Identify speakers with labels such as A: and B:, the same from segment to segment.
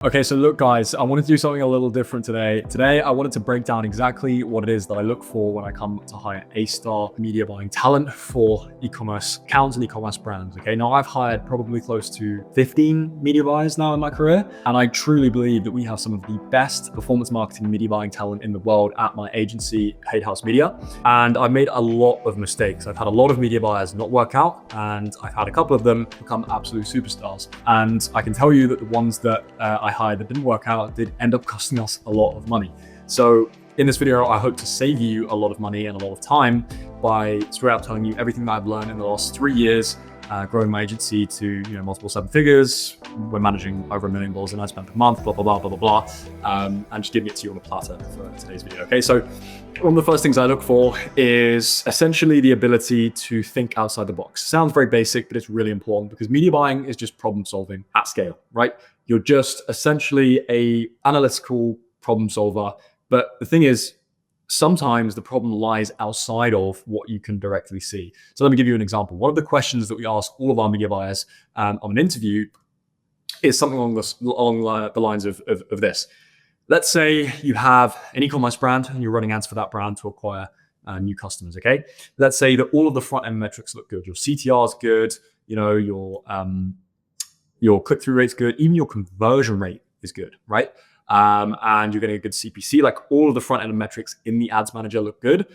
A: Okay, so look guys, I wanted to do something a little different today. Today, I wanted to break down exactly what it is that I look for when I come to hire A-star media buying talent for e-commerce accounts and e-commerce brands, okay? Now, I've hired probably close to 15 media buyers now in my career, and I truly believe that we have some of the best performance marketing media buying talent in the world at my agency, Paid House Media, and I've made a lot of mistakes. I've had a lot of media buyers not work out, and I've had a couple of them become absolute superstars. And I can tell you that the ones that I hired that didn't work out did end up costing us a lot of money. So in this video, I hope to save you a lot of money and a lot of time by straight up telling you everything that I've learned in the last 3 years, growing my agency to multiple seven figures. We're managing over $1 million in ad spend per month, blah, blah, blah, blah, blah, blah, and just giving it to you on a platter for today's video. Okay, so one of the first things I look for is essentially the ability to think outside the box. Sounds very basic, but it's really important because media buying is just problem solving at scale, right? You're just essentially a analytical problem solver. But the thing is, sometimes the problem lies outside of what you can directly see. So let me give you an example. One of the questions that we ask all of our media buyers on an interview is something along the lines of this. Let's say you have an e-commerce brand and you're running ads for that brand to acquire new customers, okay? Let's say that all of the front-end metrics look good. Your CTR is good, your click-through rate's good, even your conversion rate is good, right? And you're getting a good CPC, like all of the front-end metrics in the ads manager look good,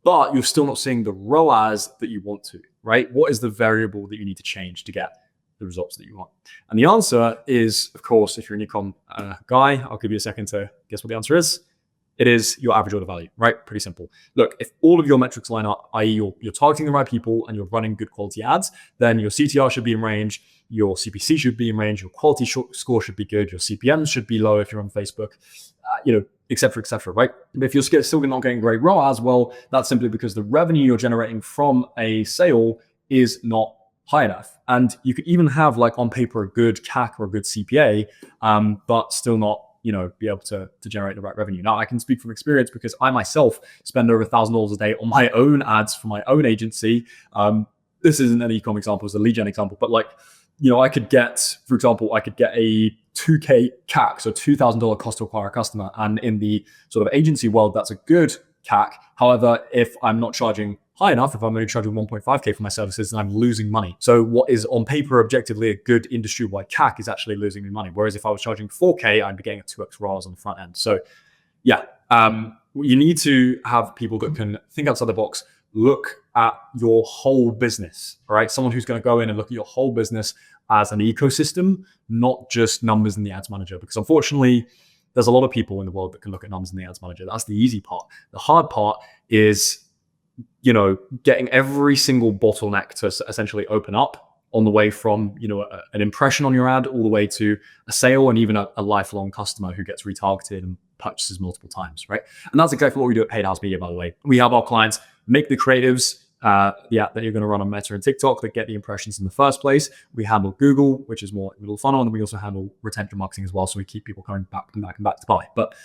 A: but you're still not seeing the ROAS that you want to, right? What is the variable that you need to change to get the results that you want? And the answer is, of course, if you're an e-com guy, I'll give you a second to guess what the answer is. It is your average order value, right? Pretty simple. Look, if all of your metrics line up, i.e. you're targeting the right people and you're running good quality ads, then your CTR should be in range, your CPC should be in range, your quality score should be good, your CPMs should be low if you're on Facebook, et cetera, right? But if you're still not getting great ROAS, well, that's simply because the revenue you're generating from a sale is not high enough. And you could even have, like, on paper, a good CAC or a good CPA, but still not be able to generate the right revenue. Now, I can speak from experience because I myself spend over $1,000 a day on my own ads for my own agency. This isn't an e-com example, it's a lead gen example, but I could get, for example, a 2K CAC, so $2,000 cost to acquire a customer. And in the sort of agency world, that's a good CAC. However, if I'm not charging high enough, if I'm only charging 1.5K for my services, then I'm losing money. So what is on paper objectively a good industry-wide CAC is actually losing me money. Whereas if I was charging 4K, I'd be getting a 2x ROAS on the front end. So yeah, you need to have people that can think outside the box, look at your whole business, all right? Someone who's going to go in and look at your whole business as an ecosystem, not just numbers in the ads manager. Because unfortunately, there's a lot of people in the world that can look at numbers in the ads manager. That's the easy part. The hard part is getting every single bottleneck to essentially open up on the way from, an impression on your ad all the way to a sale and even a lifelong customer who gets retargeted and purchases multiple times, right? And that's exactly what we do at Paid House Media, by the way. We have our clients make the creatives, that you're going to run on Meta and TikTok that get the impressions in the first place. We handle Google, which is more middle funnel, and we also handle retention marketing as well. So we keep people coming back and back and back to buy. But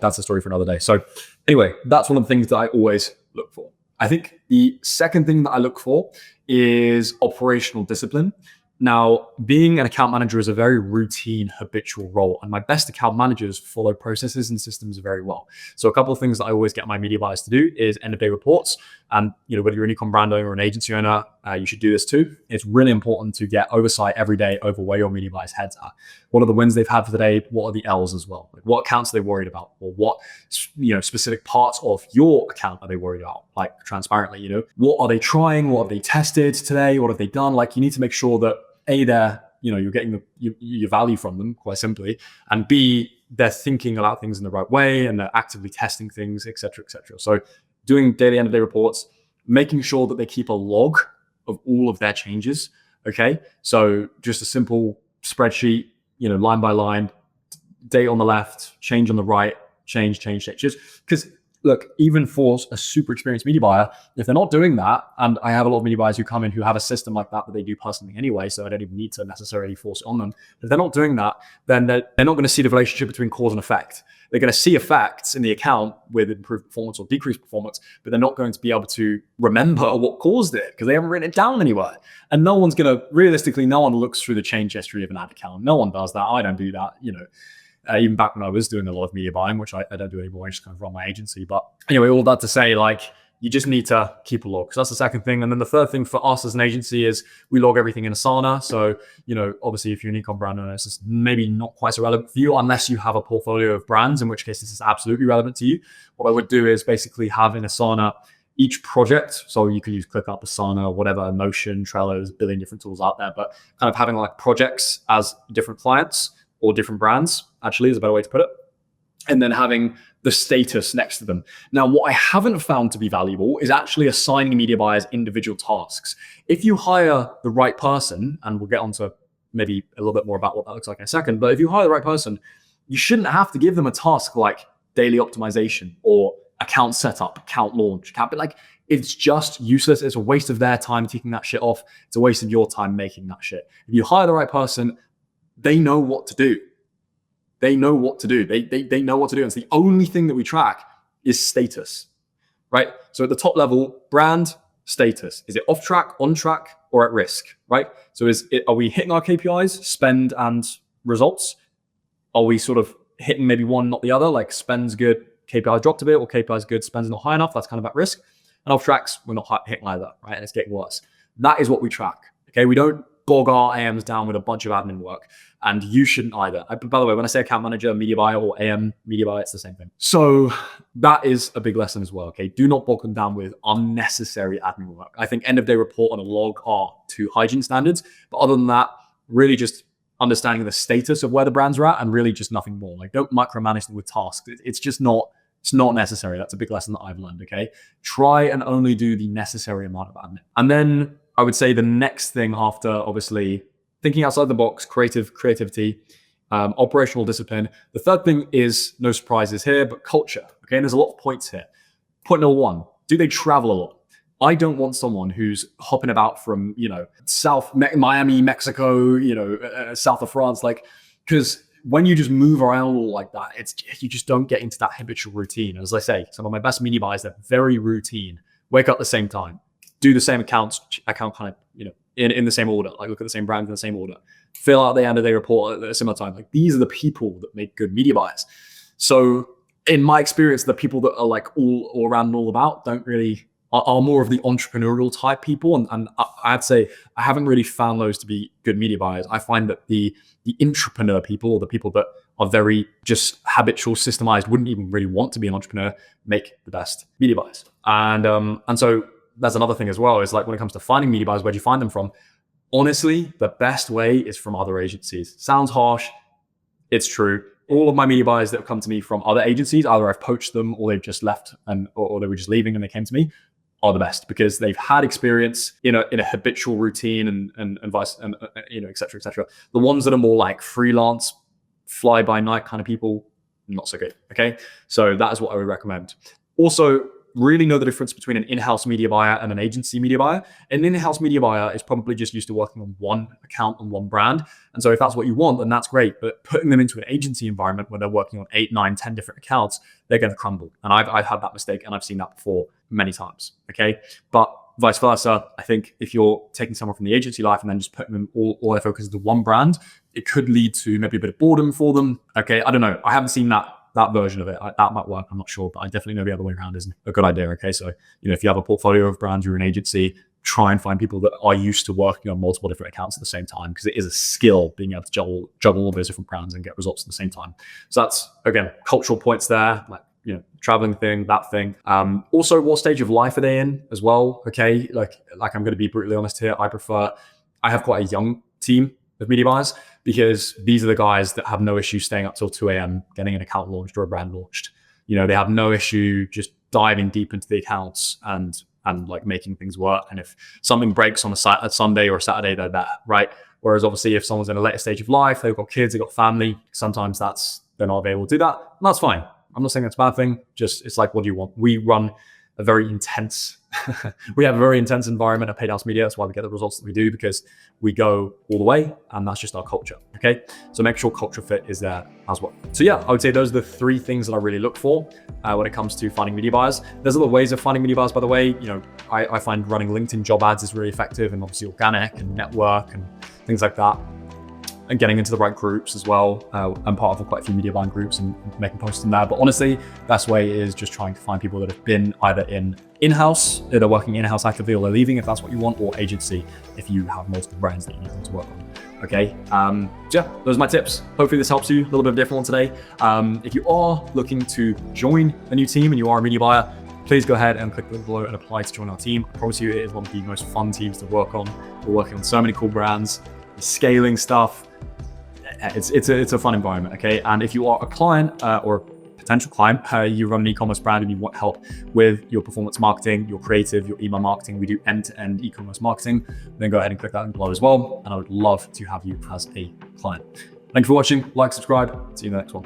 A: that's a story for another day. So anyway, that's one of the things that I always look for. I think the second thing that I look for is operational discipline. Now, being an account manager is a very routine, habitual role, and my best account managers follow processes and systems very well. So a couple of things that I always get my media buyers to do is end-of-day reports. And whether you're an e-com brand owner or an agency owner, you should do this too. It's really important to get oversight every day over where your media buyers' heads are. What are the wins they've had for the day? What are the L's as well? Like, what accounts are they worried about? Or what specific parts of your account are they worried about? Like, transparently, what are they trying? What have they tested today? What have they done? Like, you need to make sure that you're getting your value from them, quite simply, and B, they're thinking about things in the right way and they're actively testing things, et cetera, et cetera. So doing daily end-of-day reports, making sure that they keep a log of all of their changes, okay? So just a simple spreadsheet, line by line, date on the left, change on the right, change, just because look, even for a super experienced media buyer, if they're not doing that, and I have a lot of media buyers who come in who have a system like that they do personally anyway, so I don't even need to necessarily force it on them. If they're not doing that, then they're not going to see the relationship between cause and effect. They're going to see effects in the account with improved performance or decreased performance, but they're not going to be able to remember what caused it because they haven't written it down anywhere. And no one looks through the change history of an ad account. No one does that. I don't do that, even back when I was doing a lot of media buying, which I don't do anymore. I just kind of run my agency. But anyway, all that to say, you just need to keep a log. So that's the second thing. And then the third thing for us as an agency is we log everything in Asana. So, obviously if you're an e-com brand owner, this is maybe not quite so relevant for you unless you have a portfolio of brands, in which case this is absolutely relevant to you. What I would do is basically have in Asana each project. So you can use ClickUp, Asana, whatever, Notion, Trello, there's a billion different tools out there, but kind of having projects as different clients or different brands, actually is a better way to put it. And then having the status next to them. Now, what I haven't found to be valuable is actually assigning media buyers individual tasks. If you hire the right person, and we'll get onto maybe a little bit more about what that looks like in a second, but if you hire the right person, you shouldn't have to give them a task like daily optimization or account setup, account launch, it's just useless. It's a waste of their time taking that shit off. It's a waste of your time making that shit. If you hire the right person, they know what to do. They know what to do. They know what to do. And so the only thing that we track is status, right? So at the top level, brand status. Is it off track, on track, or at risk, right? So are we hitting our KPIs, spend and results? Are we sort of hitting maybe one, not the other? Like spend's good, KPIs dropped a bit, or KPIs good, spend's not high enough. That's kind of at risk. And off tracks, we're not hitting either, right? And it's getting worse. That is what we track, okay? We don't bog our AMs down with a bunch of admin work, and you shouldn't either. By the way, when I say account manager, media buyer, or AM media buyer, it's the same thing. So that is a big lesson as well, okay? Do not bog them down with unnecessary admin work. I think end of day report on a log are to hygiene standards, but other than that, really just understanding the status of where the brands are at and really just nothing more. Don't micromanage them with tasks. It's not necessary. That's a big lesson that I've learned, okay? Try and only do the necessary amount of admin. And then I would say the next thing after, obviously, thinking outside the box, creativity, operational discipline. The third thing is, no surprises here, but culture, okay? And there's a lot of points here. Point number one, do they travel a lot? I don't want someone who's hopping about from, Miami, Mexico, south of France, because when you just move around all like that, you just don't get into that habitual routine. As I say, some of my best media buyers, they're very routine. Wake up at the same time, do the same account kind of, in the same order, look at the same brand in the same order, fill out the end of day report at a similar time. These are the people that make good media buyers. So in my experience, the people that are all around and all about don't really are more of the entrepreneurial type people. And I'd say I haven't really found those to be good media buyers. I find that the intrapreneur people, or the people that are very just habitual, systemized, wouldn't even really want to be an entrepreneur, make the best media buyers. And so that's another thing as well, is when it comes to finding media buyers, where do you find them from? Honestly, the best way is from other agencies. Sounds harsh. It's true. All of my media buyers that have come to me from other agencies, either I've poached them or they've just left or they were just leaving and they came to me, are the best, because they've had experience in a habitual routine and et cetera, et cetera. The ones that are more freelance, fly by night kind of people, not so good. Okay. So that is what I would recommend. Also, really know the difference between an in-house media buyer and an agency media buyer. An in-house media buyer is probably just used to working on one account and one brand. And so if that's what you want, then that's great. But putting them into an agency environment where they're working on 8, 9, 10 different accounts, they're going to crumble. And I've had that mistake, and I've seen that before many times. Okay. But vice versa, I think if you're taking someone from the agency life and then just putting them all their focus into one brand, it could lead to maybe a bit of boredom for them. Okay. I don't know. I haven't seen that version of it. That might work, I'm not sure, but I definitely know the other way around isn't a good idea. Okay, so if you have a portfolio of brands, you're an agency, try and find people that are used to working on multiple different accounts at the same time, because it is a skill being able to juggle all those different brands and get results at the same time. So that's, again, cultural points there, traveling thing, that thing. Also, what stage of life are they in as well? Okay, I'm going to be brutally honest here. I have quite a young team of media buyers, because these are the guys that have no issue staying up till 2 a.m. getting an account launched or a brand launched. They have no issue just diving deep into the accounts and making things work. And if something breaks on a Sunday or a Saturday, they're there, right? Whereas obviously if someone's in a later stage of life, they've got kids, they've got family, sometimes they're not able to do that. And that's fine. I'm not saying that's a bad thing. Just it's like, what do you want? We run a very intense, we have a very intense environment at Paid House Media. That's why we get the results that we do, because we go all the way, and that's just our culture. Okay, so make sure culture fit is there as well. So yeah, I would say those are the 3 things that I really look for when it comes to finding media buyers. There's other ways of finding media buyers, by the way. I find running LinkedIn job ads is really effective, and obviously organic and network and things like that. And getting into the right groups as well. I'm part of quite a few media buying groups and making posts in there. But honestly, best way is just trying to find people that have been either in-house, that are working in-house actively, or they're leaving if that's what you want, or agency if you have multiple brands that you need them to work on. Okay, yeah, those are my tips. Hopefully this helps you. A little bit of a different one today. If you are looking to join a new team and you are a media buyer, please go ahead and click the link below and apply to join our team. I promise you, it is one of the most fun teams to work on. We're working on so many cool brands, scaling stuff. It's a fun environment, okay? And if you are a client or a potential client, you run an e-commerce brand and you want help with your performance marketing, your creative, your email marketing, we do end-to-end e-commerce marketing, then go ahead and click that link below as well. And I would love to have you as a client. Thank you for watching. Like, subscribe. See you in the next one.